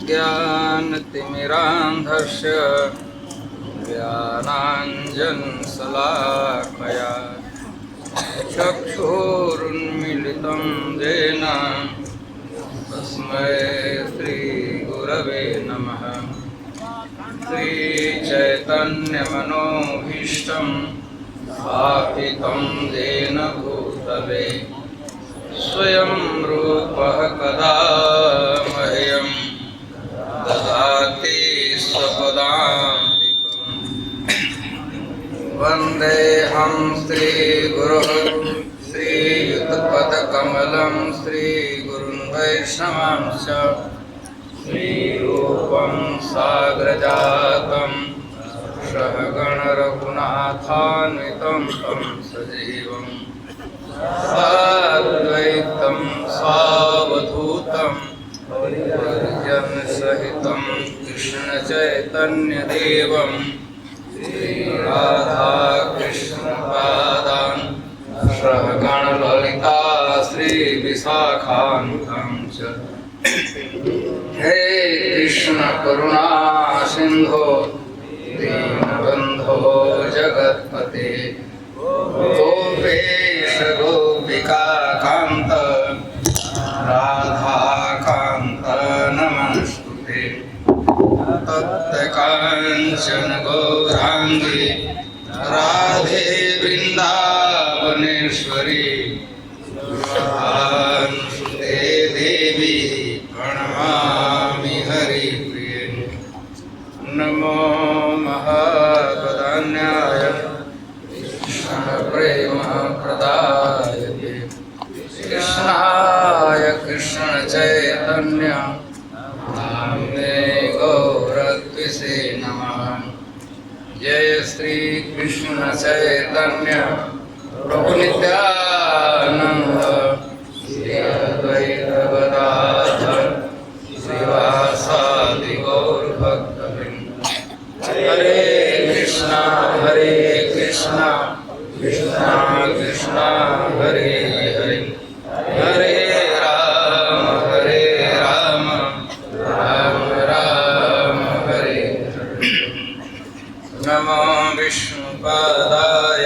ज्ञानतिमिरान्धस्य ज्ञानाञ्जनशलाकया चक्षुरुन्मीलितं येन तस्मै श्रीगुरवे नमः। श्रीचैतन्यमनोभीष्टं स्थापितं येन भूतले स्वयं रूपः कदा मह्यं ददाति स्वपदान्तिकम्। वन्देऽहं श्रीगुरुः श्रीयुतपदकमलं श्रीगुरुन् वैष्णवांश्च श्रीरूपं साग्रजातं सहगणरघुनाथान्वितं तं सजीवं साद्वैतं सावधूतं परिजनसहितं कृष्णचैतन्यदेवं श्रीराधाकृष्णपादान् सहगणललिता श्रीविशाखान्वितं च। हे कृष्ण करुणा सिंधो दीनबंधो जगत्पते गोपेश गोपिका कांत राधा कांत नमस्तुते। तप्त कांचन गौरांगी राधे वृंदावनेश्वरी सुते देवी प्रणमामि हरिप्रिये। नमो महावदान्याय कृष्णप्रेम प्रदायते कृष्णाय कृष्ण चैतन्य नाम्ने गौरत्विषे नमः। जय श्री कृष्ण चैतन्य प्रभु नित्यानंद श्री अद्वैत गदाधर श्रीवासादि गौर भक्तवृंद। हरे कृष्णा कृष्णा कृष्णा हरे हरे हरे राम राम राम हरे हरे। नमो विष्णुपादाय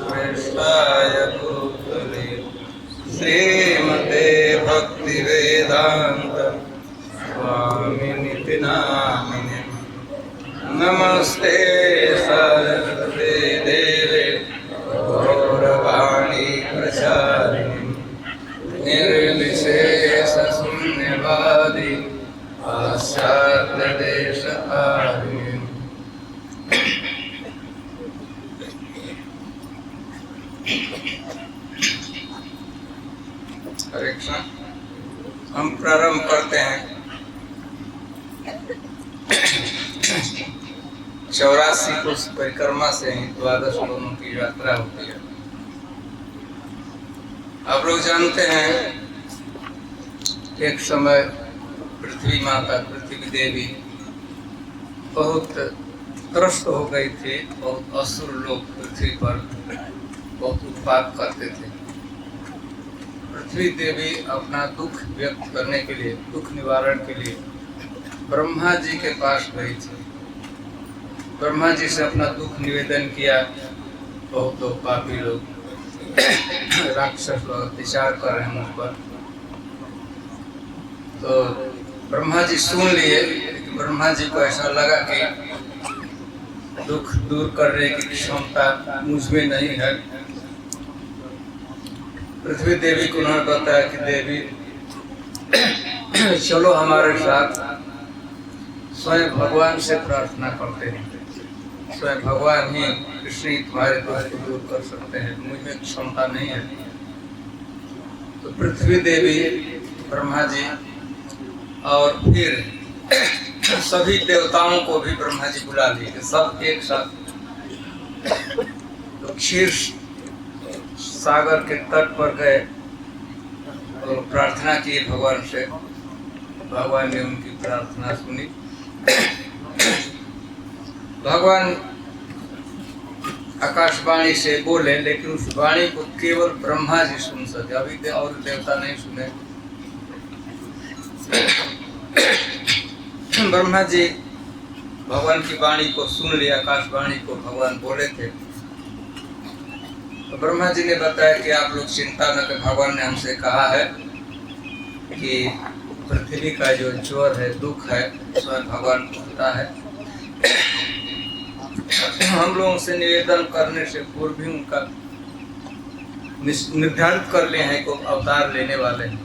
कृष्णाय भूतले श्रीमते भक्तिवेदांत स्वामिनिति नामिने। नमस्ते सरस्वते देवे गौरवाणी प्रचारिणे निर्विशेष शून्यवादी पाश्चात्य देशतारिणे। हरे कृष्ण। हम प्रारंभ करते हैं 84 कोस परिक्रमा से ही द्वादश लोगों की यात्रा होती है। आप लोग जानते हैं एक समय पृथ्वी माता पृथ्वी देवी बहुत त्रस्त हो गई थी। बहुत असुर लोग पृथ्वी पर बहुत उत्पात करते थे। पृथ्वी देवी अपना दुख व्यक्त करने के लिए, दुख निवारण के लिए ब्रह्मा जी के पास गई थी। ब्रह्मा जी से अपना दुख निवेदन किया। बहुत लोग पापी लोग राक्षस लोग अत्याचार कर रहे हैं मुझ पर। तो ब्रह्मा जी सुन लिए। ब्रह्मा जी को ऐसा लगा कि दुख दूर करने की क्षमता मुझ में नहीं है। पृथ्वी देवी को उन्होंने बताया कि देवी चलो हमारे साथ स्वयं भगवान से प्रार्थना करते हैं। स्वयं भगवान ही कृष्ण ही तुम्हारे दुख को दूर कर सकते हैं, मुझे क्षमता नहीं है। तो पृथ्वी देवी, ब्रह्मा जी और फिर सभी देवताओं को भी ब्रह्मा जी बुला लिए, सब एक साथ। तो क्षीर सागर के तट पर गए और प्रार्थना की भगवान से। भगवान ने उनकी प्रार्थना सुनी। भगवान आकाशवाणी से बोले, लेकिन उस वाणी को केवल ब्रह्मा जी सुन सके, अभी और देवता नहीं सुने। ब्रह्मा जी भगवान की वाणी को सुन लिया, आकाशवाणी को भगवान बोले थे। तो ब्रह्मा जी ने बताया कि आप लोग चिंता न करें, भगवान ने हमसे कहा है कि पृथ्वी का जो ज्वर है, दुख है, स्वयं भगवान को होता है। हम लोगों से निवेदन करने से पूर्व भी उनका निर्धारित कर लिए हैं को अवतार लेने वाले हैं।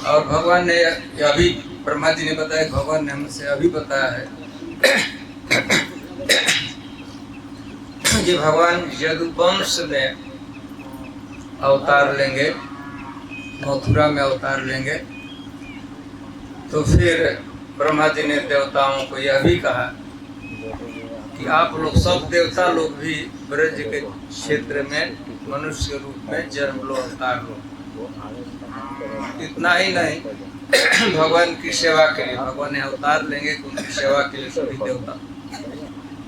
और भगवान ने अभी, ब्रह्मा जी ने बताया, भगवान ने हमसे अभी बताया है कि भगवान यदुवंश में अवतार लेंगे, मथुरा में अवतार लेंगे। तो फिर ब्रह्मा जी ने देवताओं को यह भी कहा कि आप लोग सब देवता लोग भी ब्रज के क्षेत्र में मनुष्य रूप में जन्म लो, अवतार लो। इतना ही नहीं, भगवान की सेवा के लिए भगवान ने अवतार लेंगे कि उनकी सेवा के लिए सभी देवता,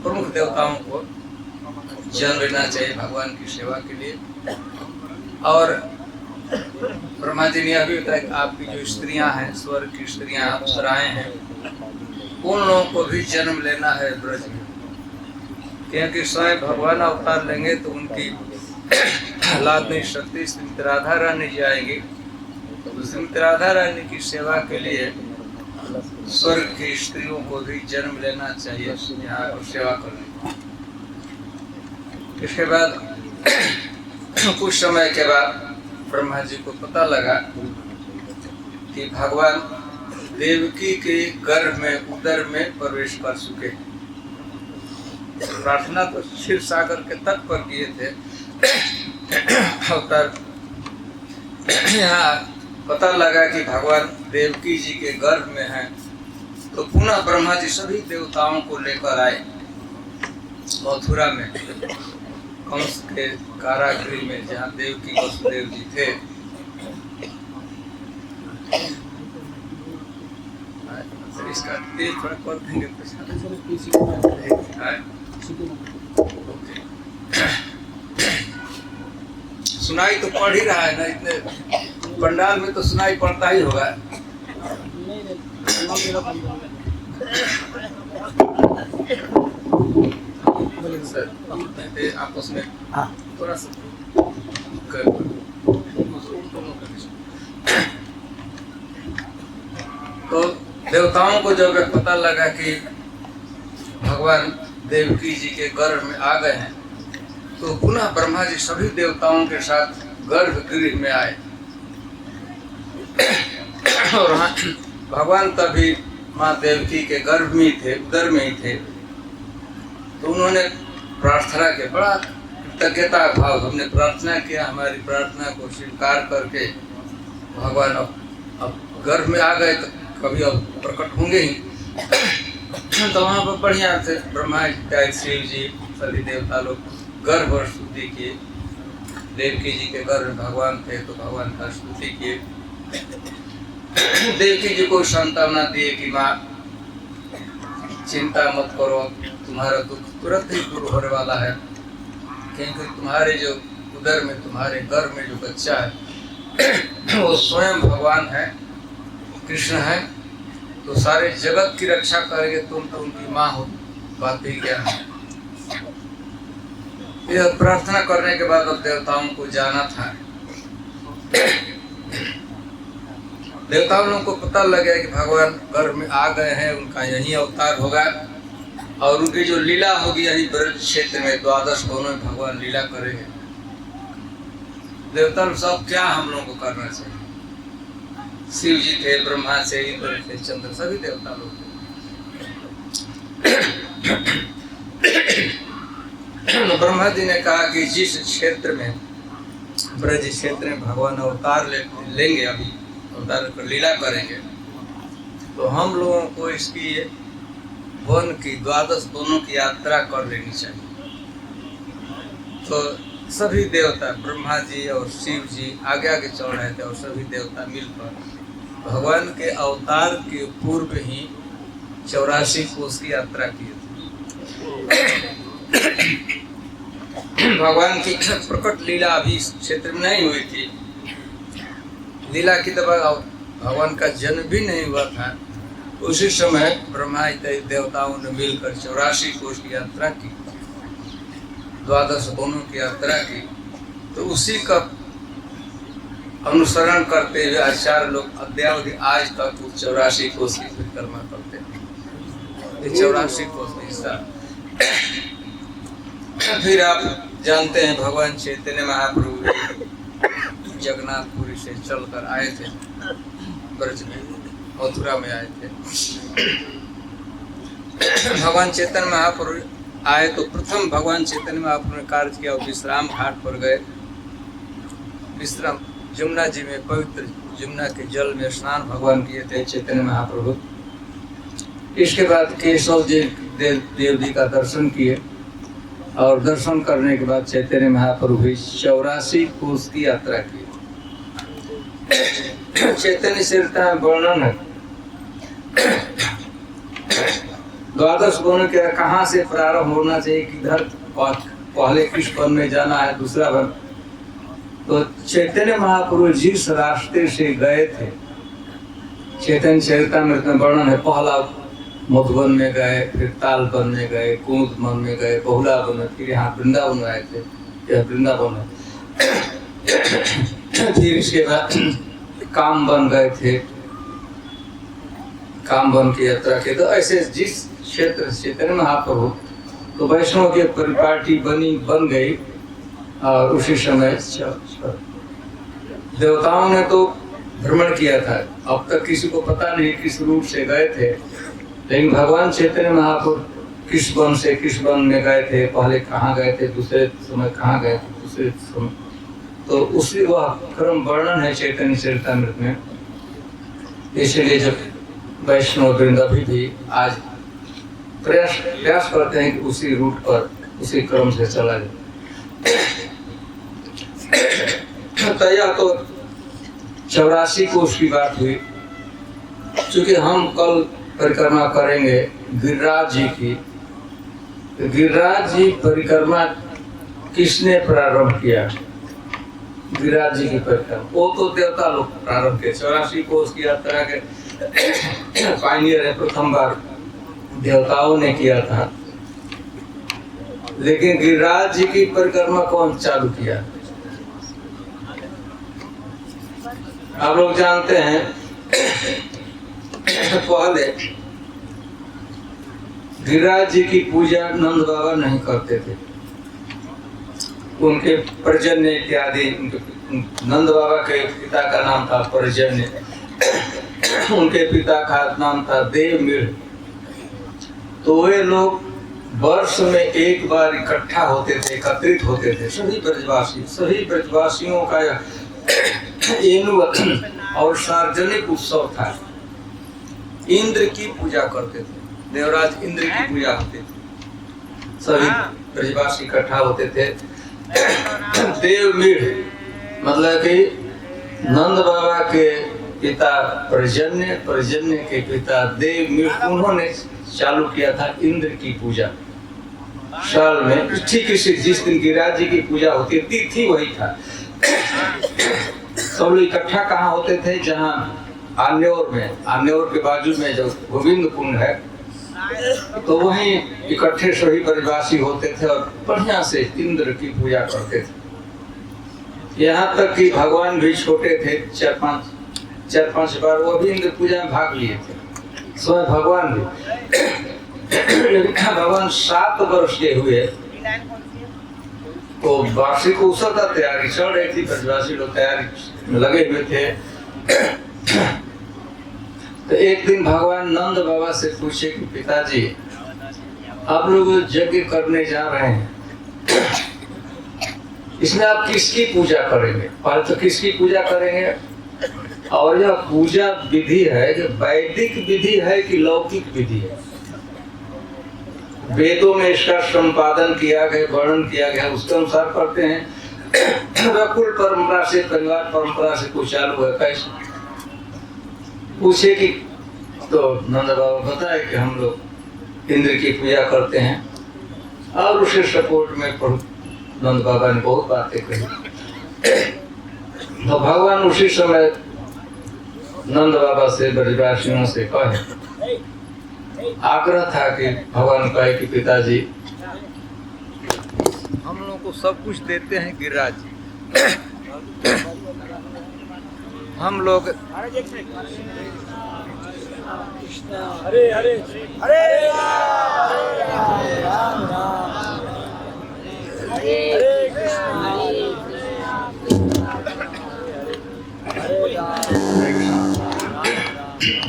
प्रमुख देवताओं को जन्म लेना चाहिए भगवान की सेवा के लिए। और ब्रह्मा जी ने अभी बताया कि आपकी जो स्त्रियां हैं, स्वर्ग की स्त्रियां, अप्सराएं हैं, उन लोगों को भी जन्म लेना है ब्रज में, क्योंकि स्वयं भगवान अवतार लेंगे तो उनकी लादनी शक्ति श्रीमती राधा रानी जी आएंगी। तो श्रीमती राधा रानी की सेवा के लिए स्वर्ग की स्त्रियों को भी जन्म लेना चाहिए यहाँ पर सेवा करने। इसके बाद कुछ समय के बाद ब्रह्मा जी को पता लगा कि भगवान देवकी के गर्भ में, उदर में प्रवेश कर चुके। प्रार्थना तो क्षीर सागर के तट पर किए थे, अवतार यहाँ पता लगा कि भगवान देवकी जी के गर्भ में हैं। तो पुनः ब्रह्मा जी सभी देवताओं को लेकर आए मथुरा में, कंस के कारागृह में, जहाँ देवकी वसुदेव जी थे। इसका तेज थोड़ा कर देंगे सुनाई तो पढ़ ही रहा है ना, इतने पंडाल में तो सुनाई पड़ता ही होगा। आपस में थोड़ा सा तो देवताओं को जब पता लगा कि भगवान देवकी जी के गर्भ में आ गए हैं, तो पुनः ब्रह्मा जी सभी देवताओं के साथ गर्भगृह में आए। और भगवान तभी माँ देवकी के गर्भ में ही थे, उदर में ही थे। तो उन्होंने प्रार्थना के, बड़ा कृतज्ञता भाव, हमने प्रार्थना किया, हमारी प्रार्थना को स्वीकार करके भगवान अब गर्भ में आ गए, तो कभी अब प्रकट होंगे ही। तो वहाँ पर बढ़िया से ब्रह्मा जी, शिव जी, सभी देवता लोग गर्भ और स्तुति किए। देवकी जी के गर्भ में भगवान थे तो भगवान का स्तुति किए। देवकी जी को सांत्वना दिए कि माँ चिंता मत करो, तुम्हारा दुख तुरंत ही दूर होने वाला है, क्योंकि तुम्हारे जो उदर में, तुम्हारे गर्भ में जो बच्चा है वो स्वयं भगवान है, कृष्ण है। तो सारे जगत की रक्षा करेंगे, तुम तो उनकी माँ हो, बात ही क्या है। यह प्रार्थना करने के बाद अब देवताओं को जाना था। देवताओं लोगों को पता लगा कि भगवान गर्भ में आ गए हैं, उनका यही अवतार होगा और उनकी जो लीला होगी यही ब्रज क्षेत्र में, द्वादश भवनों में भगवान लीला करेंगे। देवता लोग सब क्या हम लोगों को करना चाहिए। शिव जी थे, ब्रह्मा से, इंद्र थे, चंद्र, सभी देवता लोग थे। ब्रह्मा जी ने कहा कि जिस क्षेत्र में, ब्रज क्षेत्र में भगवान अवतार लेंगे, अभी अवतार कर लीला करेंगे, तो हम लोगों को इसकी वन की, द्वादश वनों की यात्रा कर लेनी चाहिए। तो सभी देवता, ब्रह्मा जी और शिव जी आगे आगे चल रहे थे और सभी देवता मिलकर भगवान के अवतार के पूर्व ही 84 कोस की यात्रा की थी। भगवान की प्रकट लीला अभी इस क्षेत्र में नहीं हुई थी। लीला की तब भगवान का जन्म भी नहीं हुआ था, उसी समय ब्रह्मा इत्यादि देवताओं ने मिलकर 84 कोष की यात्रा की, 12 वनों की यात्रा की। तो उसी का अनुसरण करते हुए आचार्य लोग अद्यावधि आज तक 84 कोष की परिक्रमा करते हैं। ये 84 कोष का हिस्सा। फिर आप जानते हैं भगवान चैतन्य महाप्रभु जगन्नाथपुरी से चलकर आए थे, ब्रज में, मथुरा में आए थे। भगवान चैतन्य महाप्रभु आए तो प्रथम भगवान चैतन्य महाप्रभु ने कार्य किया, विश्राम घाट पर गए। विश्राम यमुना जी में, पवित्र यमुना के जल में स्नान भगवान किए थे चैतन्य महाप्रभु। इसके बाद केशव जी देव जी का दर्शन किए और दर्शन करने के बाद चैतन्य महाप्रभु भी 84 कोष की यात्रा की। चैतन्य चरित्र में वर्णन है 12 वन के कहाँ से प्रारंभ होना चाहिए, किधर पहले किस वन में जाना है, दूसरा वन। तो चैतन्य महाप्रभु जिस रास्ते से गए थे, चैतन्य चरितामृत में वर्णन है, पहला मधुबन में गए, फिर ताल वन में गए, कूद वन में गए, बहुला वन में, फिर यहाँ वृंदावन आए थे, यह वृंदावन है। फिर इसके बाद काम वन गए थे, काम वन की यात्रा की। तो ऐसे जिस क्षेत्र चैतन्य महाप्रभु तो वैष्णव की परिपाटी बन गई। और उसी समय देवताओं ने तो भ्रमण किया था, अब तक किसी को पता नहीं किस रूप से गए थे, लेकिन भगवान चैतन्य महाप्रभु किस वन से किस वन में गए थे, पहले कहाँ गए थे, दूसरे समय कहाँ गए थे, दूसरे समय, तो उसी वह क्रम वर्णन है चैतन्य चरितामृत में। इसलिए जब वैष्णव वृंद भी आज प्रयास करते हैं कि उसी रूट पर, उसी क्रम से चला जाए। तो यह तो 84 कोष की बात हुई। चूंकि हम कल परिक्रमा करेंगे गिरिराज जी की, गिरिराज जी परिक्रमा किसने प्रारंभ किया? गिरिराज जी की परिक्रमा वो तो देवता लोग प्रारंभ किए। 84 कोष की यात्रा के पायनियर है, प्रथम बार देवताओं ने किया था। लेकिन गिरिराज जी की परिक्रमा कौन चालू किया? आप लोग जानते हैं पहले गिरिराज जी की पूजा नंद बाबा नहीं करते थे। उनके पर्जन्य इत्यादि, नंद बाबा के पिता का नाम था पर्जन्य, उनके पिता का नाम था देवमीढ़। तो वे लोग वर्ष में एक बार इकट्ठा होते थे, एकत्रित होते थे, सभी ब्रजवासियों का और सार्वजनिक उत्सव था। इंद्र की पूजा करते थे, देवराज इंद्र की पूजा होती थी, सभी ब्रजवासी इकट्ठा होते थे। देवमीढ़ मतलब कि नंद बाबा के पिता पर्जन्य के पिता देवमीढ़, उन्होंने चालू किया था इंद्र की पूजा। साल में ठीक जिस दिन गिरिराज जी की पूजा होती थी, तिथि वही था। सब लोग इकट्ठा कहाँ होते थे? जहाँ आन्योर के बाजू में जो गोविंद कुंड है, तो वहीं इकट्ठे सभी ब्रजवासी होते थे और बढ़िया से इंद्र की पूजा करते थे। यहाँ तक कि भगवान भी छोटे थे, 4-5 बार वो भी इंद्र पूजा में भाग लिए थे, स्वयं भगवान भी। भगवान 7 वर्ष के हुए तो वार्षिक उत्सव का तैयारी चल रही थी, ब्रजवासी लोग तैयारी में लगे हुए थे। तो एक दिन भगवान नंद बाबा से पूछे कि पिताजी, आप लोग यज्ञ करने जा रहे हैं, इसमें आप किसकी पूजा करेंगे? पहले तो किसकी पूजा करेंगे? और यह पूजा विधि है कि वैदिक विधि है कि लौकिक विधि है? वेदों में इसका संपादन किया गया, वर्णन किया गया, उसके अनुसार करते हैं। कुल परंपरा से, परिवार परंपरा से कुछ चालू है, कैसे? पूछे कि तो नंद बाबा बताए कि हम लोग इंद्र की पूजा करते हैं, और उसे सपोर्ट में नंद बाबा ने बहुत बातें कही। तो भगवान उसी समय नंद बाबा से, ब्रजवासियों से कहे आग्रह था कि भगवान कहे कि पिताजी हम लोगों को सब कुछ देते हैं गिरिराज जी। हम लोग हरे हरे हरे राम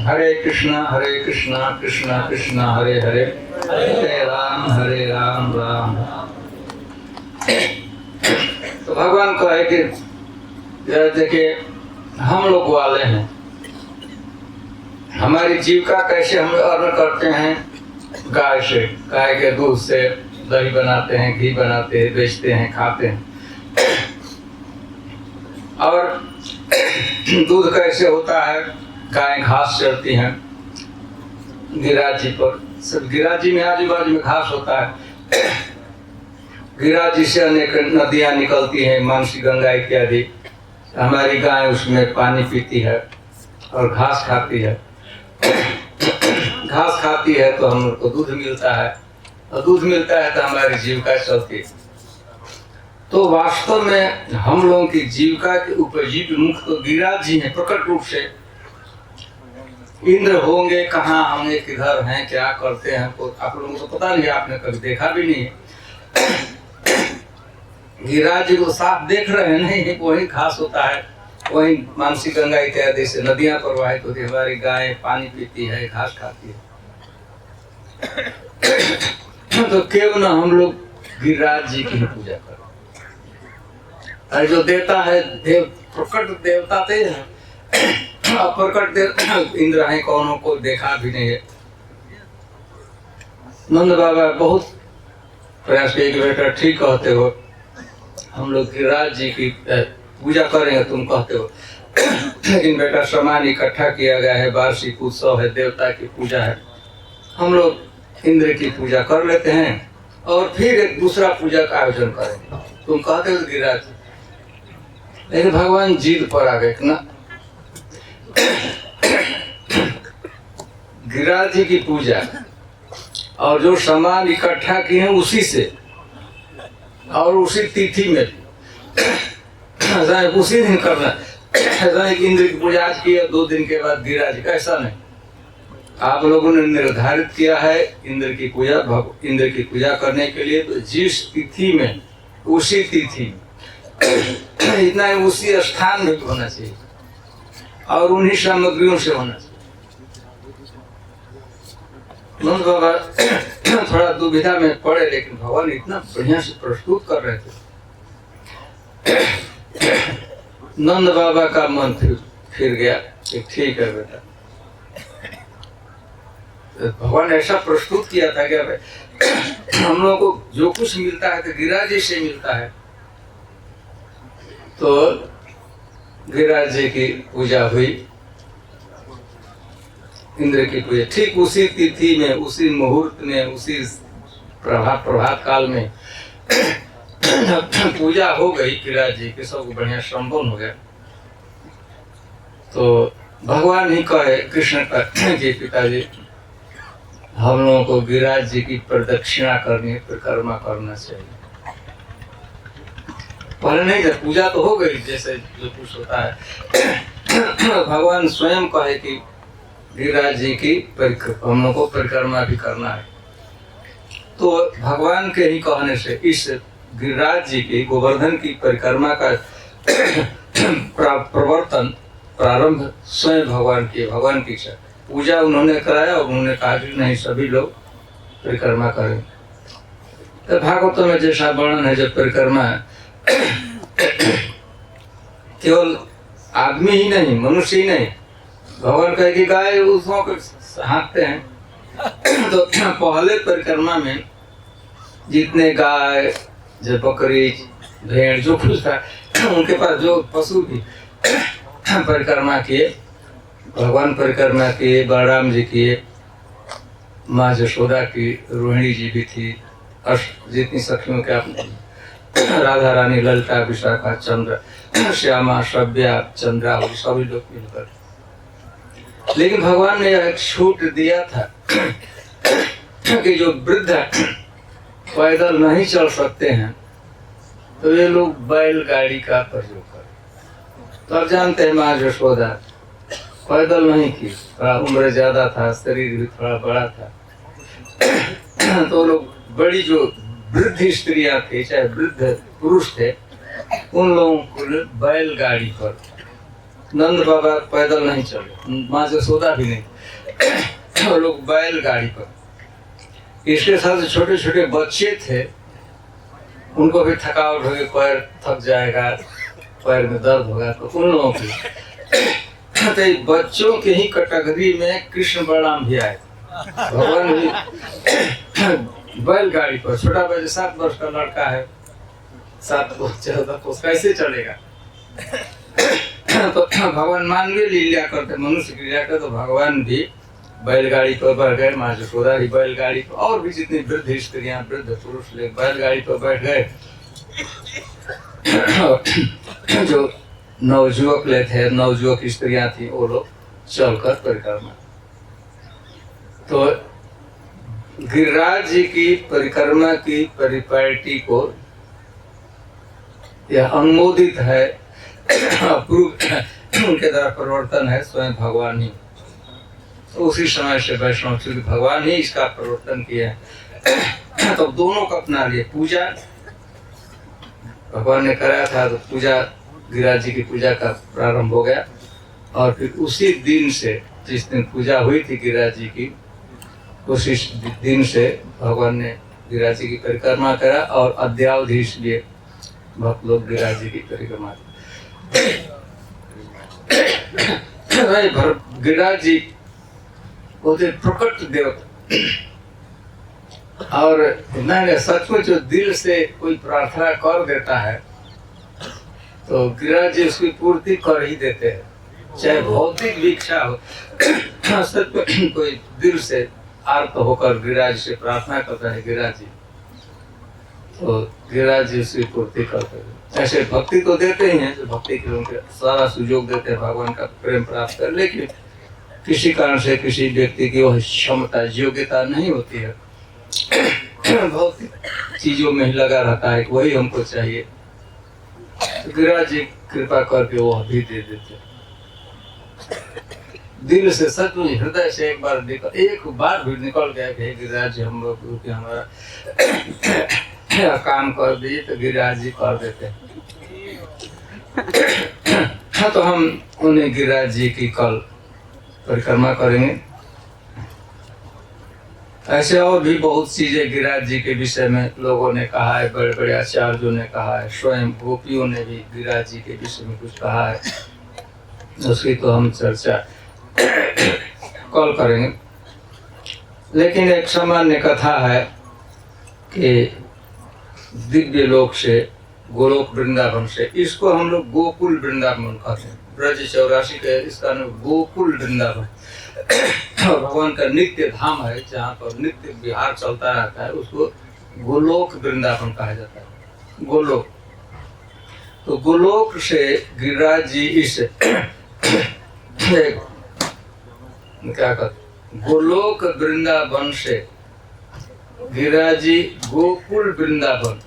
हरे कृष्ण हरे कृष्णा कृष्णा कृष्णा हरे हरे हरे राम राम। तो भगवान को है कि देखिए हम लोग वाले हैं, हमारी जीविका कैसे हम अर्न करते हैं गाय से, गाय के दूध से दही बनाते हैं, घी बनाते हैं, बेचते हैं, खाते हैं। और दूध कैसे होता है, गाय घास चरती हैं गिरिराज जी पर। सब गिरिराज जी में आजू बाजू में घास होता है। गिरिराज जी से अनेक नदियां निकलती हैं, मानसी गंगा इत्यादि। हमारी गाय उसमें पानी पीती है और घास खाती है। घास खाती है तो हम लोग को दूध मिलता है, और दूध मिलता है तो हमारी जीविका चलती है। तो वास्तव में हम लोगों की जीविका के उपजीवी मुख्य तो गिरिराज जी हैं प्रकट रूप से। इंद्र होंगे कहाँ, होंगे किधर हैं, क्या करते हैं, तो आप लोगों को पता नहीं, आपने कभी देखा भी नहीं है। गिरिराज जी को साफ देख रहे हैं, नहीं वही घास होता है, वही मानसी गंगा इत्यादि से नदियां प्रवाहित होती है, हमारी गाय पानी पीती है, घास खाती है। तो क्यों ना हम लोग गिरिराज जी की पूजा करें। और जो देता है देव, प्रकट देवता थे, प्रकट देव इंद्र है, कौनों को देखा भी नहीं है। नंद बाबा बहुत प्रयास किए कि बेटा ठीक कहते हो, हम लोग गिरिराज जी की पूजा करेंगे, तुम कहते हो, लेकिन बेटा सामान इकट्ठा किया गया है, वार्षिक उत्सव है, देवता की पूजा है, हम लोग इंद्र की पूजा कर लेते हैं और फिर एक दूसरा पूजा का आयोजन करेंगे। तुम कहते हो गिरिराज, लेकिन भगवान जीद पर आ गए ना। गिरिराज जी की पूजा और जो सामान इकट्ठा किए हैं उसी से, और उसी तिथि में उसी दिन करना। ऐसा कि इंद्र की पूजा आज की 2 दिन के बाद गिरिराज जी का, ऐसा नहीं। आप लोगों ने निर्धारित किया है इंद्र की पूजा करने के लिए, तो जिस तिथि में उसी तिथि इतना ही उसी स्थान में होना चाहिए और उन्हीं सामग्रियों से होना चाहिए। नंद बाबा थोड़ा दुविधा में पड़े, लेकिन भगवान इतना बढ़िया से प्रस्तुत कर रहे थे। नंद बाबा का मन फिर गया कि ठीक है बेटा। भगवान ऐसा प्रस्तुत किया था कि हम लोगों को जो कुछ मिलता है तो गिरिराज जी से मिलता है। तो गिरिराज जी की पूजा हुई, इंद्र की पूजा ठीक उसी तिथि में, उसी मुहूर्त में, उसी प्रभात काल में पूजा हो गई गिरिराज जी की, सब बढ़िया संपन्न हो गया। तो भगवान ही कहे कृष्ण का जी पिताजी, हम लोगों को गिरिराज जी की प्रदक्षिणा करनी, परिक्रमा करना चाहिए। पहले नहीं था, पूजा तो हो गई जैसे जो कुछ होता है। भगवान स्वयं कहे कि गिरिराज जी की हम लोग को परिक्रमा भी करना है। तो भगवान के ही कहने से इस गिरिराज जी की गोवर्धन की परिक्रमा का प्रवर्तन प्रारंभ स्वयं भगवान की, भगवान की इच्छा। पूजा उन्होंने कराया और उन्होंने कहा कि नहीं सभी लोग परिक्रमा करें। तो भागवत में जैसा वर्णन है, जब परिक्रमा केवल आदमी ही नहीं, मनुष्य ही नहीं, भगवान कहे कि गाय उसों को हाँकते हैं। तो पहले परिक्रमा में जितने गाय, जो बकरी, भेड़, जो कुछ था उनके पास, जो पशु भी परिक्रमा किए, भगवान परिक्रमा किए, बलराम जी किए, माँ जशोदा की, रोहिणी जी भी थी, जितनी सखियों के आप राधा रानी, ललिता, विशाखा, चंद्र, श्यामा, सभ्या, चंद्रा, सभी लोग मिलकर। लेकिन भगवान ने एक छूट दिया था कि जो वृद्ध पैदल नहीं चल सकते हैं तो ये लोग बैलगाड़ी का प्रयोग करें। तो आप जानते हैं माँ यशोदा पैदल नहीं की, थोड़ा उम्र ज्यादा था, शरीर भी थोड़ा बड़ा था, तो लोग बड़ी जो वृद्ध स्त्रियां थी चाहे वृद्ध पुरुष थे उन लोगों को बैलगाड़ी पर, नंद बाबा पैदल नहीं चले, माँ यशोदा भी नहीं, तो लोग बैलगाड़ी पर। इसके साथ छोटे छोटे बच्चे थे, उनको भी थकावट होगी, पैर थक जाएगा, पैर में दर्द होगा, तो उन लोगों की तो बच्चों के ही कैटेगरी में कृष्ण बलराम भी आए, भगवान भी बैलगाड़ी पर। छोटा बच्चा 7 वर्ष का लड़का है, 7 को 14 को कैसे चलेगा? तो भगवान मानवीय लीला करते, मनुष्य की लीला करते, तो भगवान भी बैलगाड़ी पर बैठ गए, माँ यशोदा भी बैलगाड़ी पर, और भी जितनी वृद्ध स्त्रियां वृद्ध पुरुष लोग बैलगाड़ी पर बैठ गए। जो नवजुवक ले थे, नवजुवक स्त्रियां थी, वो लोग चलकर परिक्रमा। तो गिरिराज जी की परिक्रमा की परिपाटी को यह अनुमोदित है, अप्रूव उनके द्वारा परिवर्तन है स्वयं भगवान ही। तो उसी समय से वैष्णव चूंकि भगवान ही इसका परिवर्तन किया है, तो दोनों को अपना लिए। पूजा भगवान ने कराया था, तो पूजा गिरिराज जी की पूजा का प्रारंभ हो गया, और फिर उसी दिन से, जिस दिन पूजा हुई थी गिरिराज जी की, उसी दिन से भगवान ने गिरिराज जी की परिक्रमा करा, और अद्यावधि इसलिए भक्त लोग गिरिराज जी की परिक्रमा। गिरिराज जी होते प्रकट देवता, और नहीं सचमुच जो दिल से कोई प्रार्थना कर देता है तो गिरिराज जी उसकी पूर्ति कर ही देते हैं, चाहे भौतिक भी इच्छा हो। सचमुच कोई दिल से आर्त होकर गिरिराज से प्रार्थना करता है गिरिराज जी, तो गिरिराज जी उसकी पूर्ति करते हैं। ऐसे भक्ति तो देते ही हैं, जो भक्ति के लोगों सारा सुयोग देते हैं भगवान का प्रेम प्राप्त कर, लेकिन किसी कारण से किसी व्यक्ति की वह क्षमता योग्यता नहीं होती है, भौतिक चीजों में ही लगा रहता है, वही हमको चाहिए, तो गिरिराज जी कृपा करके वो भी दे देते। दिल से सचमुच हृदय से एक बार भी निकल गया कि गिरिराज जी हम लोग की हमारा काम कर दिए, तो गिरिराज जी कर देते हैं। हाँ, तो हम उन्हें गिरिराज जी की कल परिक्रमा करेंगे। ऐसे और भी बहुत चीजें गिरिराज जी के विषय में लोगों ने कहा है, बड़े बड़े आचार्यों ने कहा है, स्वयं गोपियों ने भी गिरिराज जी के विषय में कुछ कहा है, उसकी तो हम चर्चा कल करेंगे। लेकिन एक सामान्य कथा है कि दिव्य लोक से, गोलोक वृंदावन से, इसको हम लोग गोकुल वृंदावन कहते हैं। ब्रज 84 के इसका नाम गोकुल वृंदावन, और भगवान का नित्य धाम है जहाँ पर नित्य विहार चलता रहता है, उसको गोलोक वृंदावन कहा जाता है। गोलोक, तो गोलोक से गिरिराज जी इस क्या कहते, गोलोक वृंदावन से गिरिराज जी गोकुल वृंदावन,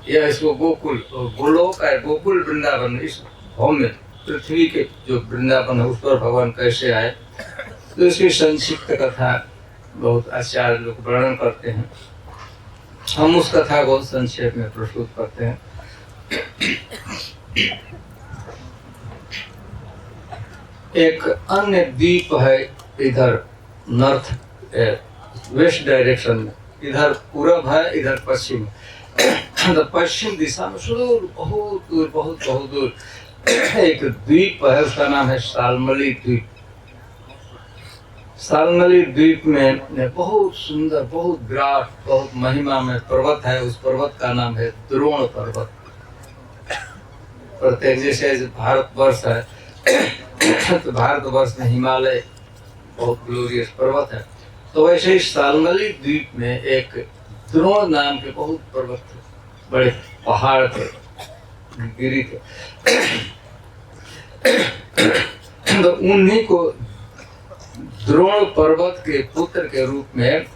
यह इसको गोकुल, गोलोक है गोकुल वृंदावन, इस भौम में पृथ्वी के जो वृंदावन है उस पर भगवान कैसे आए, तो इसकी संक्षिप्त कथा बहुत आचार्य लोग वर्णन करते हैं, हम उस कथा को संक्षेप में प्रस्तुत करते हैं। एक अन्य द्वीप है इधर नॉर्थ वेस्ट डायरेक्शन में, इधर पूरब है, इधर पश्चिम। तो पश्चिम दिशा में सुदूर बहुत दूर बहुत दूर एक द्वीप है, उसका नाम है शाल्मली द्वीप। शाल्मली द्वीप में बहुत सुंदर, बहुत विराट, बहुत महिमा में पर्वत है, उस पर्वत का नाम है द्रोण पर्वत। प्रत्येक जैसे भारतवर्ष है, तो भारतवर्ष में हिमालय बहुत ग्लोरियस पर्वत है, तो वैसे ही शाल्मली द्वीप में एक द्रोण नाम के बहुत पर्वत थे, बड़े पहाड़ थे, गिरी थे। तो उन्हीं को द्रोण पर्वत के पुत्र के रूप में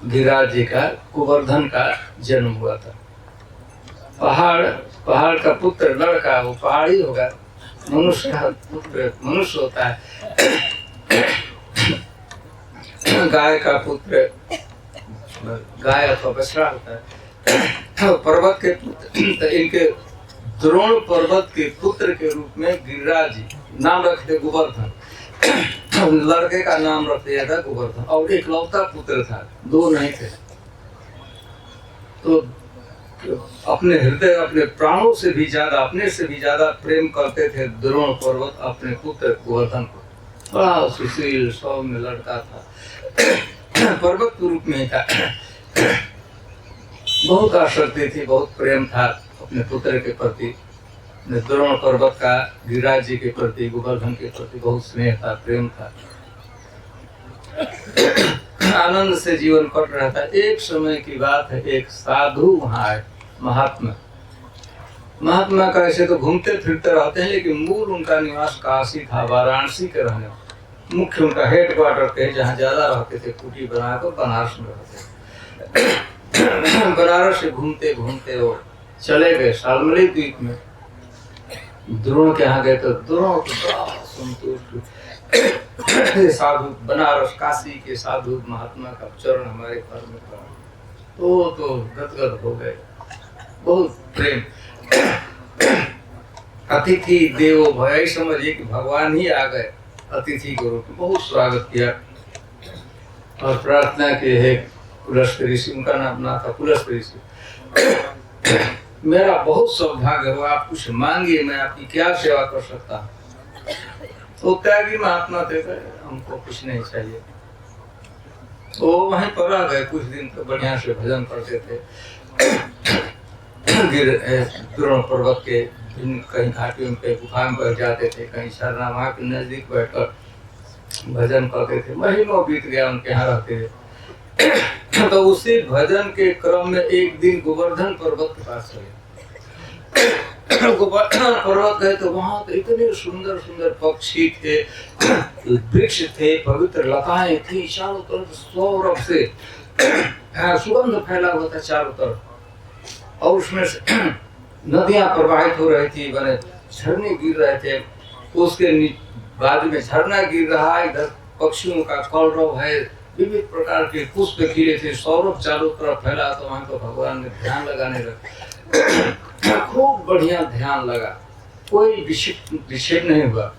गिरिराज जी का गोवर्धन का जन्म हुआ था। पहाड़ का पुत्र लड़का वो पहाड़ी होगा, मनुष्य का पुत्र मनुष्य होता है। गाय का पुत्र गाय अथवा बछड़ा होता है। पर्वत के पुत्र तो इनके द्रोण पर्वत के पुत्र के रूप में गिरिराज जी नाम रखते गोवर्धन। लड़के का नाम रख दिया था गोवर्धन, और इकलौता पुत्र था, दो नहीं थे। तो अपने हृदय अपने प्राणों से भी ज्यादा, अपने से भी ज्यादा प्रेम करते थे द्रोण पर्वत अपने पुत्र गोवर्धन को। बड़ा सुशील सौम्य लड़का था, पर्वत के रूप में था। बहुत आसक्ति थी, बहुत प्रेम था अपने पुत्र के प्रति। द्रोण पर्वत का गिरिराज जी के प्रति, गोवर्धन के प्रति बहुत स्नेह था, प्रेम था। आनंद से जीवन कट रहा था। एक समय की बात है, एक साधु वहां आए, महात्मा का ऐसे तो घूमते फिरते रहते हैं, लेकिन मूल उनका निवास काशी था, वाराणसी के रहने। मुख्य उनका हेड क्वार्टर थे, जहाँ ज्यादा रहते थे, कुटी बनाकर बनारस में रहते। बनारस से घूमते घूमते वो चले गए शाल्मली द्वीप में। द्रोण के यहाँ गए तो द्रोण संतुष्ट साधु, बनारस काशी के साधु महात्मा का चरण हमारे घर में पड़ा, तो गदगद हो गए, बहुत प्रेम। अतिथि देवो भय, समझिए कि भगवान ही आ गए अतिथि के रूप में। बहुत स्वागत किया और प्रार्थना की है पुलस्त्य ऋषि, उनका नाम था पुलस्त्य ऋषि। मेरा बहुत सौभाग्य हो, आप कुछ मांगिए, मैं आपकी क्या सेवा कर सकता हूँ। तो त्यागी महात्मा थे, हमको कुछ नहीं चाहिए। वो वहीं पर आ गए, कुछ दिन तो बढ़िया से भजन करते थे। द्रोण पर्वत के कहीं घाटियों पे गुफा में बैठ जाते थे, कहीं झरना वहां के नजदीक बैठकर भजन करते थे। महीनों बीत गया उनके यहाँ रहते थे। तो उसी भजन के क्रम में एक दिन गोवर्धन पर्वत के पास गए। गोवर्धन पर्वत गए तो वहां तो इतने सुंदर सुंदर पक्षी थे, वृक्ष थे, पवित्र लताएं थी, चारों तरफ सौरभ से सुगंध फैला हुआ था चारों तरफ, और उसमें से नदियां प्रवाहित हो रही थी, बने झरने गिर रहे थे। उसके बाजू में झरना गिर रहा, इधर पक्षियों का कलरव है, विविध प्रकार के पुष्प खिले थे, सौरभ चारों तरफ फैला। तो वहां तो भगवान ने ध्यान लगाने लगे, खूब बढ़िया ध्यान लगा, कोई विक्षेप नहीं हुआ।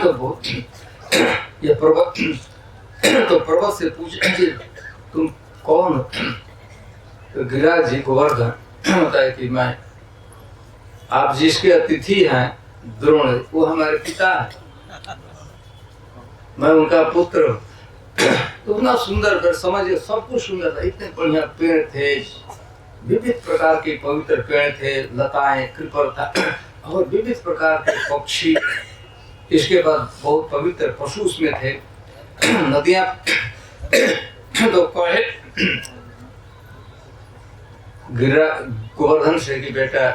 तो बहुत ये पर्वत, तो पर्वत से पूछे कि तुम कौन हो? तो गिरिराज जी गोवर्धन बताए कि मैं, आप जिसके अतिथि हैं द्रोण, वो हमारे पिता है, मैं उनका पुत्र हूँ। तो इतना सुंदर, समझिए सब कुछ सुंदर था, इतने बढ़िया पेड़ थे, विविध प्रकार के पवित्र पेड़ थे, लताएं, कृपर था, और विविध प्रकार के पक्षी। इसके बाद बहुत पवित्र पशु उसमें थे, नदियां। तो कहे गोवर्धन से कि बेटा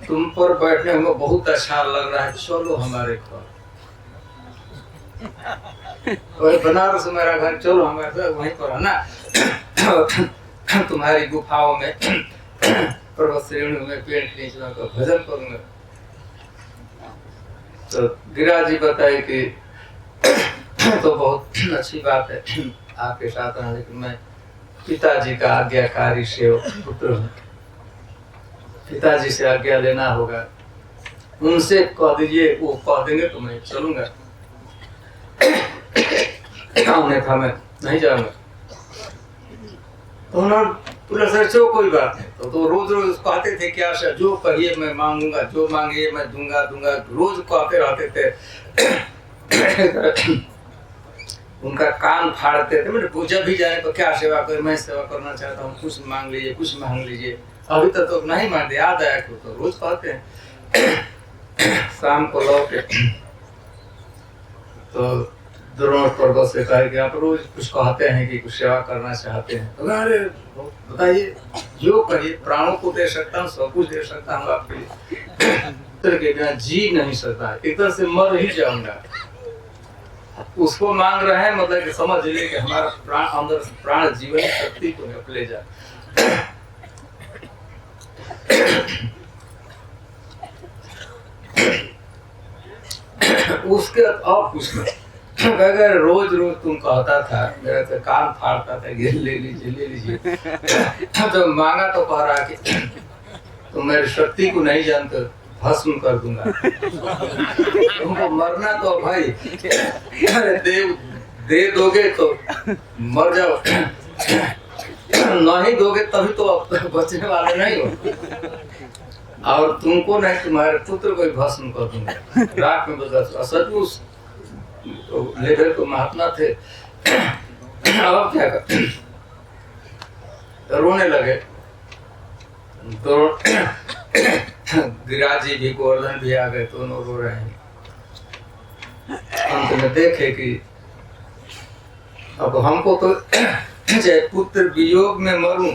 तुम पर बैठने में बहुत अच्छा लग रहा है, चलो हमारे घर। वही बनारस मेरा घर, चलो हमारे घर, वहीं पर है ना। तुम्हारी गुफाओं में पर्वत श्रेणियों में पेड़ के नीचे भजन करूंगा। तो गिरिराज जी बताए कि तो बहुत अच्छी बात है आपके साथ रहने, लेकिन मैं पिताजी का आज्ञाकारी सेवक पुत्र हूँ, पिताजी से आज्ञा लेना होगा, उनसे कह दीजिए, वो कह देंगे तो मैं चलूंगा, अन्यथा मैं नहीं जाऊंगा। तो उन्होंने पूरा सर कोई बात नहीं। तो रोज रोज कहते थे क्या सर, जो कहिए मैं मांगूंगा, जो मांगिए मैं दूंगा, रोज कहते रहते थे। उनका कान फाड़ते थे, मैंने पूजा भी जाए तो क्या सेवा कर, मैं सेवा करना चाहता हूँ, कुछ मांग लीजिए, कुछ मांग लीजिए। अभी तक तो नहीं मान दे, याद आया तो रोज कहते हैं। शाम को लौटे तो द्रोण पर्वत से कहे कि आप रोज कुछ कहते हैं कि कुछ सेवा करना चाहते हैं, तो अरे बताइए, जो कहिए, प्राणों को दे सकता हूँ, सब कुछ दे सकता हूँ आपके लिए, के बिना जी नहीं सकता, एक तरह से मर ही जाऊंगा। उसको मांग रहे हैं, मतलब कि समझ लीजिए कि हमारा प्राण अंदर प्राण जीवन शक्ति को ले जा। उसके और कुछ नहीं। अगर रोज रोज तुम कहता था, मेरा तो कान फाड़ता था, ये ले लीजिए तो मांगा तो कह रहा कि तुम मेरी शक्ति को नहीं जानते, भस्म कर दूंगा तुमको मरना तो भाई अरे दे दोगे तो मर जाओ, नहीं दोगे तभी तो अब बचने वाले नहीं हो, और तुमको नहीं तुम्हारे पुत्र को भस्म कर दूंगा। रात में बता सच उस लेवल को महात्मा थे। अब क्या कर, रोने लगे तो गिरिराज जी भी गोवर्धन भी आ गए, दोनों रो रहे हैं। अंत में देखे कि अब हमको तो चाहे पुत्र वियोग में मरूं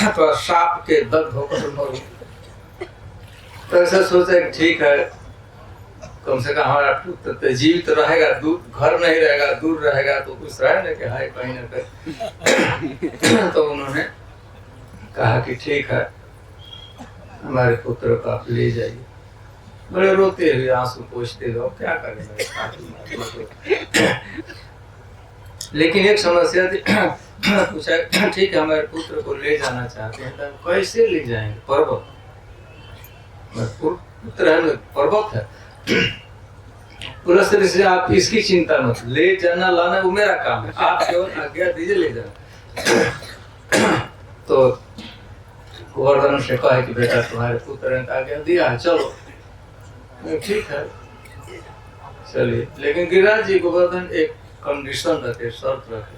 तो सांप के दर्द होकर मरूं, तो ऐसा सोचा कि ठीक है, कम से कम हमारा पुत्र तो जीवित रहेगा, दूर घर नहीं रहेगा, दूर रहेगा तो कुछ रहे कि हाय कहीं ना कहीं। तो उन्होंने कहा कि ठीक है, हमारे पुत्र को आप ले जाइए। बड़े रोते हुए आंसू पोंछते हो, क्या करेंगे। लेकिन एक समस्या थी, पूछा ठीक है हमारे पुत्र को ले जाना चाहते हैं, तो कैसे ले जाएंगे? पर्वत पुत्र है, पर्वत है। पुलस्त्य से आप इसकी चिंता मत, ले जाना लाना वो मेरा काम है, आप केवल आज्ञा दीजिए ले जाना। तो गोवर्धन से कहा कि बेटा तुम्हारे पुत्र ने आज्ञा दिया है, चलो ठीक है चलिए। लेकिन गिरिराज जी गोवर्धन एक कंडीशन रखे, शर्त रखे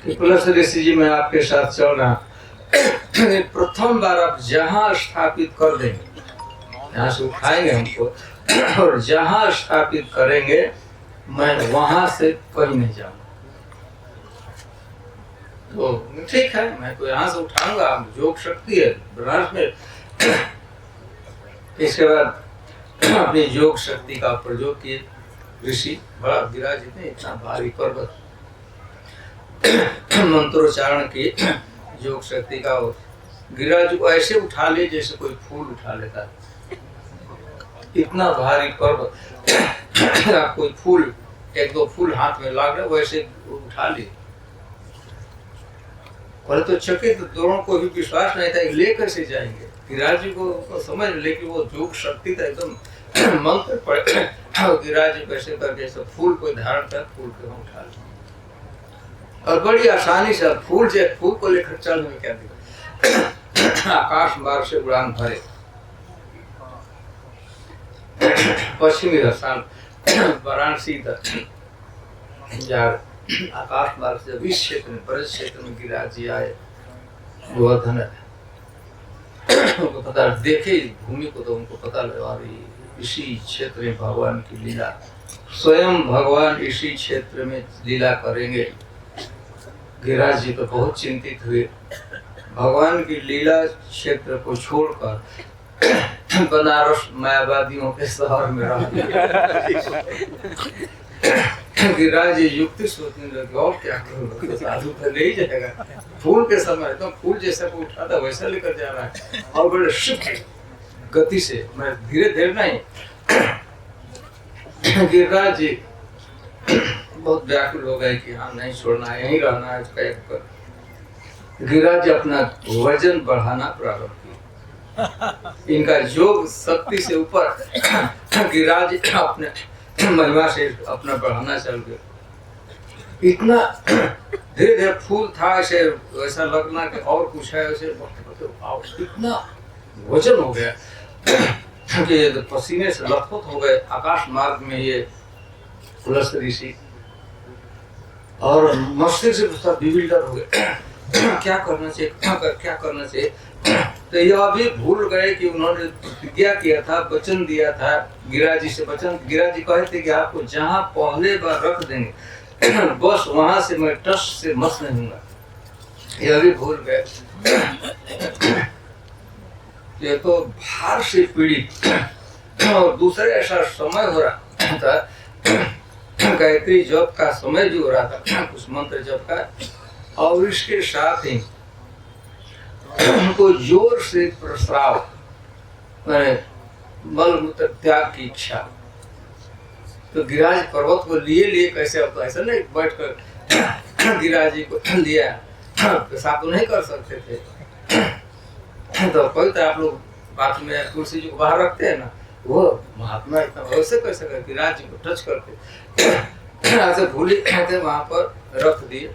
कि पुलस्त्य ऋषि जी मैं आपके साथ चल रहा, प्रथम बार आप जहां स्थापित कर देंगे, यहाँ से उठाएंगे हमको और जहां स्थापित करेंगे मैं वहां से कहीं नहीं जाऊंगा। तो ठीक है, मैं तो यहाँ से उठाऊंगा, योग शक्ति है बनारस में। इसके बाद अपनी योग शक्ति का प्रयोग किए ऋषि, बड़ा गिरिराज जी ने इतना भारी पर्वत मंत्रोच्चारण किए, योग शक्ति का गिरिराज को ऐसे उठा ले जैसे कोई फूल उठा लेता है, इतना भारी पर्वत। आप कोई फूल, एक दो फूल हाथ में लाग रहे वैसे उठा लिए। पहले तो चकित, दोनों को भी विश्वास नहीं था ले कैसे जाएंगे। गिरिराज जी को समझ, लेकिन वो योग शक्ति था एकदम मंत्र पड़े। गिरिराज जी कैसे करके सब फूल को धारण कर फूल को हम उठा ले, और बड़ी आसानी से फूल को लेकर चल में क्या दिया, आकाश मार्ग से उड़ान भरे पश्चिमी स्थान वाराणसी आकाश मार्ग से इस क्षेत्र में, ब्रज क्षेत्र में गिरिराज जी आए। गोवर्धन उनको पता देखे भूमि को, तो उनको पता लगा इसी क्षेत्र में भगवान की लीला, स्वयं भगवान इसी क्षेत्र में लीला करेंगे। गिरिराज जी तो बहुत चिंतित हुए, भगवान की लीला क्षेत्र को छोड़कर बनारस मायावादियों के शहर में रह गिरिराज जी युक्ति सोचने लगे, और क्या करूं, साधु तो ले ही जाएगा, फूल के समय तो फूल जैसा को उठाता वैसा लेकर जा रहा है, और बड़े शीघ्र गति से, मैं धीरे धीरे नहीं। गिरिराज जी बहुत व्याकुल हो गए कि हाँ नहीं छोड़ना है, यहीं रहना है। गिरिराज जी अपना वजन बढ़ाना प्रारंभ किया, इनका योग शक्ति से ऊपर गिरिराज अपने महिमा से अपना बढ़ाना चल गए। इतना धीरे धीरे फूल था, ऐसे वैसा लगना कि और कुछ है, ऐसे इतना वजन हो गया कि पसीने से लथपथ हो गए। आकाश मार्ग में ये पुलस्त्य ऋषि और मस्तिष्क से विविल्डर हो गए, क्या करना चाहिए, क्या करना चाहिए। तो यह भी भूल गए कि उन्होंने प्रतिज्ञा किया था, वचन दिया था गिरिराज जी से। वचन गिरिराज जी कहे थे कि आपको जहां पहले बार रख देंगे बस वहां से मैं टस से मस नहीं हूँगा, यह भी भूल गए। ये तो भार से पीड़ित, और दूसरे ऐसा समय हो रहा था गायत्री जप का समय जो हो रहा था उस मंत्र जप का, और इसके साथ ही उनको जोर से प्रस्राव मैंने मल मूत्र त्याग की इच्छा। तो गिरिराज पर्वत को लिए कैसे, अब तो ऐसा नहीं बैठ कर गिरिराज जी को लिया, पेशाब तो नहीं कर सकते थे। तो कोई तो आप लोग बाथरूम में तुलसी जी को बाहर रखते हैं ना, वो महात्मा इतना वैसे कैसे कर गिरिराज जी को टच करते ऐसे भूले थे, वहां पर रख दिए,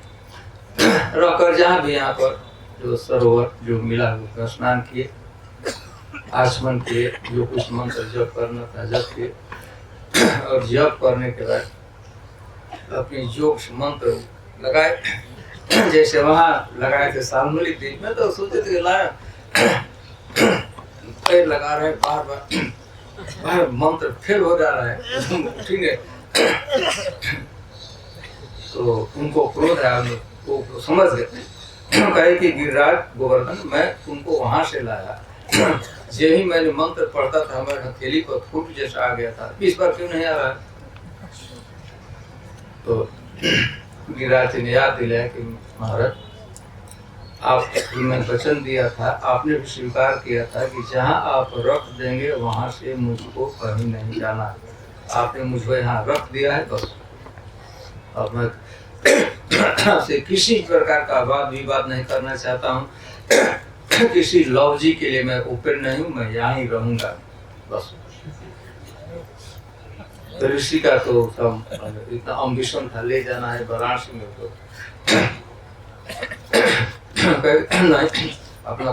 रख कर जहाँ भी यहाँ पर जो सरोवर जो मिला उसका स्नान किए, आचमन किए, जो कुछ मंत्र जप करना था जप किए, और जप करने के बाद अपनी योग से मंत्र लगाए, जैसे वहां लगाए थे शाल्मली द्वीप में, तो सोचे थे लाया पैर लगा रहे हैं, बार बार मंत्र फेल हो जा रहा है, उठेंगे तो उनको क्रोध है, वो समझ गए, कहे कि गिरिराज गोवर्धन मैं तुमको वहां से लाया, यही मैंने मंत्र पढ़ता था, हमारे हथेली को फूट जैसा आ गया था, इस बार क्यों नहीं आ रहा? तो गिरिराज ने याद दिलाया कि महाराज आपको मैं वचन दिया था, आपने भी स्वीकार किया था कि जहाँ आप रख देंगे वहां से मुझको कहीं नहीं जाना, आपने मुझको यहाँ रख दिया है, बस अब मैं से किसी प्रकार का वाद विवाद नहीं करना चाहता हूँ, किसी लफ्जी के लिए मैं ओपन नहीं हूँ, मैं यहाँ ही रहूंगा बस। तो ऋषि का तो सब इतना अम्बिशन था, ले जाना है वाराणसी में, तो नहीं अपना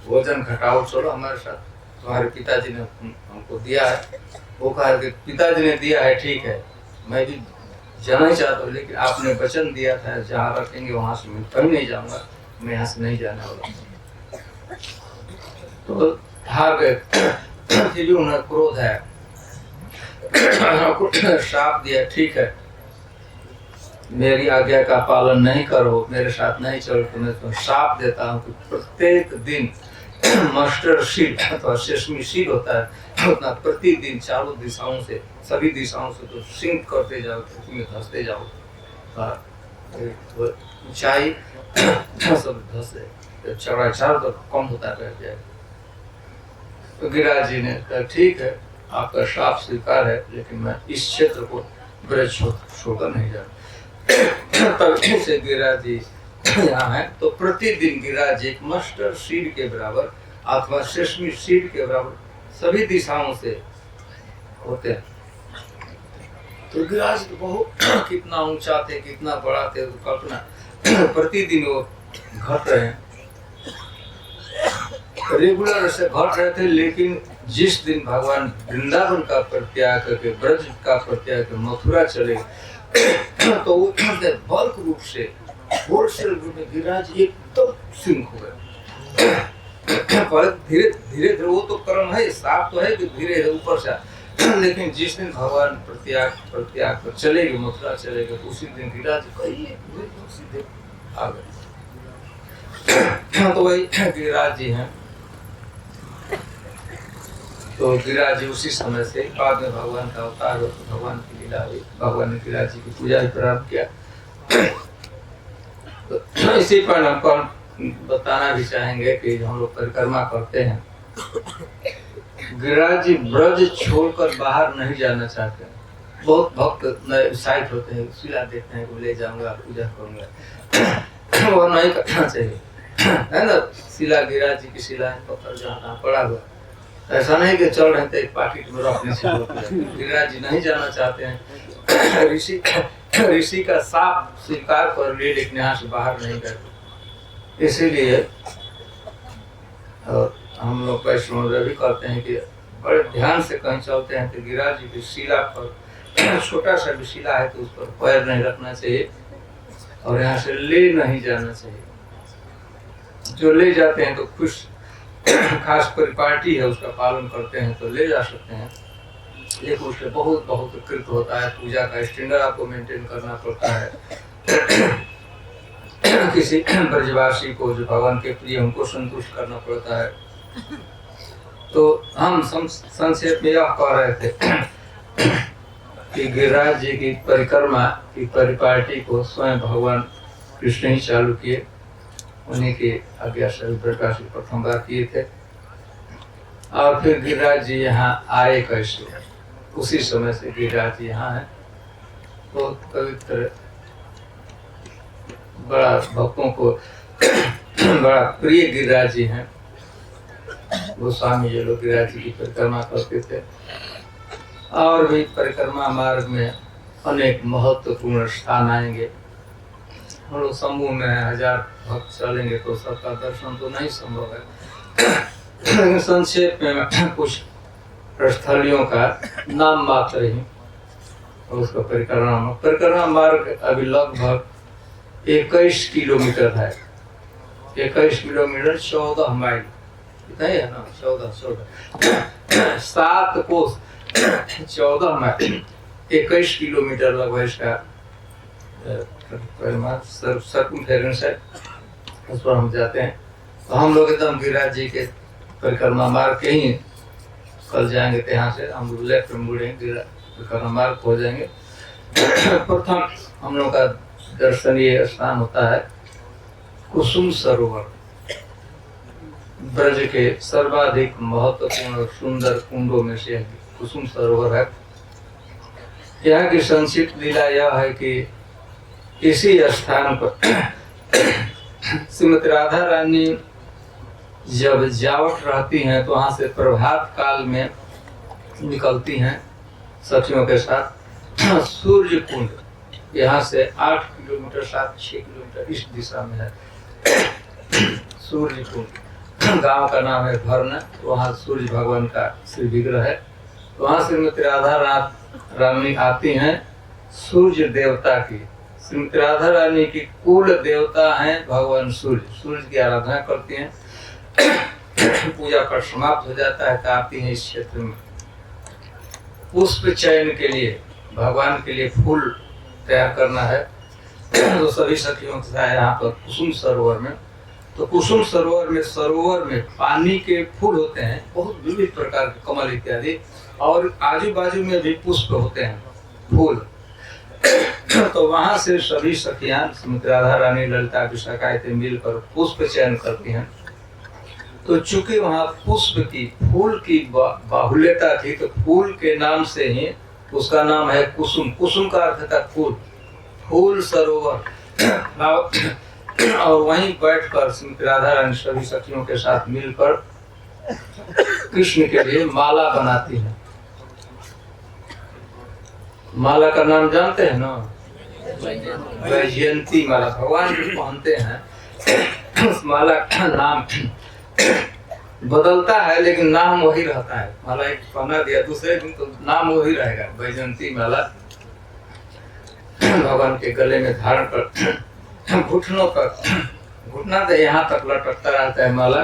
भोजन घटाओ, चलो हमारे साथ, तुम्हारे पिताजी ने हमको दिया है, वो कहा कि पिताजी ने दिया है ठीक है, मैं भी जाना ही चाहता हूँ, लेकिन आपने वचन दिया था जहाँ रखेंगे वहां से मैं कहीं नहीं जाऊंगा, मैं यहाँ से नहीं जाने वाला। तो हार गए, फिर भी उन्हें क्रोध है, श्राप दिया, ठीक है मेरी आज्ञा का पालन नहीं करो, मेरे साथ नहीं चलो तो मैं तुम्हें श्राप देता हूँ कि प्रत्येक दिन मास्टर सीड अथवा सेसमी सीड होता है, उतना प्रतिदिन चारों दिशाओं से, सभी दिशाओं से तो सिंक करते जाओ, पृथ्वी में धंसते जाओ, ऊंचाई सब धंसे, चौड़ाई तो कम होता रह जाए। तो गिरिराज जी ने कहा ठीक है आपका श्राप स्वीकार है, लेकिन मैं इस क्षेत्र को ब्रज छोड़कर नहीं जा। तब से गिरिराज जी यहाँ है, तो प्रतिदिन गिरिराज जी एक मास्टर सीड के बराबर अथवा सेसमी सीड के बराबर सभी दिशाओं से होते हैं। तो गिरिराज तो बहुत कितना ऊंचा थे, कितना बड़ा थे, तो कल्पना प्रतिदिन वो घट रहे हैं, रेगुलर से घट रहे थे। लेकिन जिस दिन भगवान वृंदावन का परित्याग करके, ब्रज का परित्याग करके मथुरा चले तो वो बल्क रूप से, होलसेल रूप में गिरिराज एकदम सिंक हो गए। पर धीरे धीरे वो तो कर्म है, साफ तो है कि धीरे धीरे ऊपर से, लेकिन जिस दिन भगवान परित्याग कर चलेंगे, मथुरा चलेंगे, तो उसी दिन गिरिराज सीधे आ गए। तो वही गिरिराज जी हैं। तो गिरिराज जी उसी समय से, बाद में भगवान का अवतार हो, तो भगवान की लीला हुई, भगवान ने गिरिराज जी की पूजा भी प्रारंभ किया। तो इसी पर हम बताना भी चाहेंगे कि हम लोग परिक्रमा करते हैं, गिरिराज जी ब्रज छोड़कर बाहर नहीं जाना चाहते। बहुत भक्त उत्साहित होते हैं, शिला देते हैं, ले जाऊंगा पूजा करूंगा, वो नहीं करना चाहिए, है ना। शिला गिरिराज जी की शिला है, पत्थर जहाँ पड़ा हुआ, ऐसा नहीं कि चल रहे थे एक पाकिट में रखने से। गिरिराज जी नहीं जाना चाहते हैं, ऋषि का साफ स्वीकार कर लिए, लेकिन यहाँ से बाहर नहीं गए। इसीलिए और हम लोग वैष्णव भी करते हैं कि बड़े ध्यान से कहीं चलते हैं तो गिरिराज जी की शिला पर, छोटा सा भी शिला है तो उस पर पैर नहीं रखना चाहिए, और यहाँ से ले नहीं जाना चाहिए। जो ले जाते हैं तो कुछ खास परिपाटी है उसका पालन करते हैं तो ले जा सकते हैं, लेकिन उससे बहुत बहुत कृत होता है। पूजा का स्टैंडर्ड आपको मेंटेन करना पड़ता है। किसी ब्रजवासी को जो भगवान के प्रिय, उनको संतुष्ट करना पड़ता है। तो हम संक्षेप में यह कह रहे थे कि गिरिराज जी की परिक्रमा की परिपाटी को स्वयं भगवान कृष्ण ही चालू किए। उन्हीं की आज्ञा से प्रकाश प्रथम बार किए थे। और फिर गिरिराज जी यहाँ आए कैसे, उसी समय से गिरिराज जी यहाँ है। बहुत पवित्र, बड़ा भक्तों को बड़ा प्रिय गिरिराज जी हैं। गोस्वामी ये लोग गिरिराज जी की परिक्रमा करते थे। और भी परिक्रमा मार्ग में अनेक महत्वपूर्ण स्थान आएंगे। हम लोग समूह में 1000 भक्त चलेंगे तो सबका दर्शन तो नहीं संभव है, लेकिन संक्षेप में कुछ स्थलियों का नाम मात्र ही उसका परिक्रमा मार्ग अभी लगभग 21 किलोमीटर है। 21 किलोमीटर 14 माइल है ना, 14 7 कोस 14 माइल 21 किलोमीटर लगभग इसका सर्कमफेरेंस है। उस पर हम जाते हैं। तो हम लोग एकदम गिरिराज जी के परिक्रमा मार्ग के ही कल जाएंगे। तो यहाँ से हम लेफ्ट में मुड़ेंगे, परिक्रमा मार्ग हो जाएंगे। प्रथम हम लोग का दर्शनीय स्थान होता है कुसुम सरोवर। ब्रज के सर्वाधिक महत्वपूर्ण और सुंदर कुंडों में से कुसुम सरोवर है। यहाँ की संक्षिप्त लीला यह है कि इसी स्थान पर श्रीमती राधा रानी जब जावट रहती हैं तो वहां से प्रभात काल में निकलती हैं सखियों के साथ। सूर्य कुंड यहाँ से 8 किलोमीटर 6 किलोमीटर इस दिशा में है सूर्य कुंड। गांव का नाम है भरना। वहाँ सूर्य भगवान का श्री विग्रह है। वहाँ श्रीमती राधा रानी आती हैं सूर्य देवता की। श्रीमती राधा रानी की कुल देवता हैं भगवान सूर्य। सूर्य की आराधना करती हैं। पूजा पाठ समाप्त हो जाता है तो आती हैं इस क्षेत्र में पुष्प चयन के लिए, भगवान के लिए फूल तैयार करना है। तो सभी सखियों के साथ यहाँ पर कुसुम सरोवर में, तो कुसुम सरोवर में पानी के फूल होते हैं, बहुत विविध प्रकार के कमल इत्यादि, और आजू बाजू में भी पुष्प होते हैं, फूल। तो वहां से सभी सखियां श्रीमती राधा रानी ललिता विशाखाएं मिलकर पुष्प चयन करती हैं। तो चूंकि वहाँ पुष्प की, फूल की बाहुल्यता थी, तो फूल के नाम से ही उसका नाम है कुसुम। कुसुम का अर्थ था फूल, फूल सरोवर। और वहीं बैठकर श्रीमती राधा रानी सभी सखियों के साथ मिलकर कृष्ण के लिए माला बनाती हैं। माला का नाम जानते हैं ना, वैजयंती माला। भगवान जो पहनते हैं उस माला का नाम बदलता है लेकिन नाम वही रहता है। माला एक पहना दिया, दूसरे दिन तो नाम वही रहेगा, वैजयंती माला। भगवान के गले में धारण कर घुटनों पर, घुटना तो यहाँ तक लटकता रहता है माला।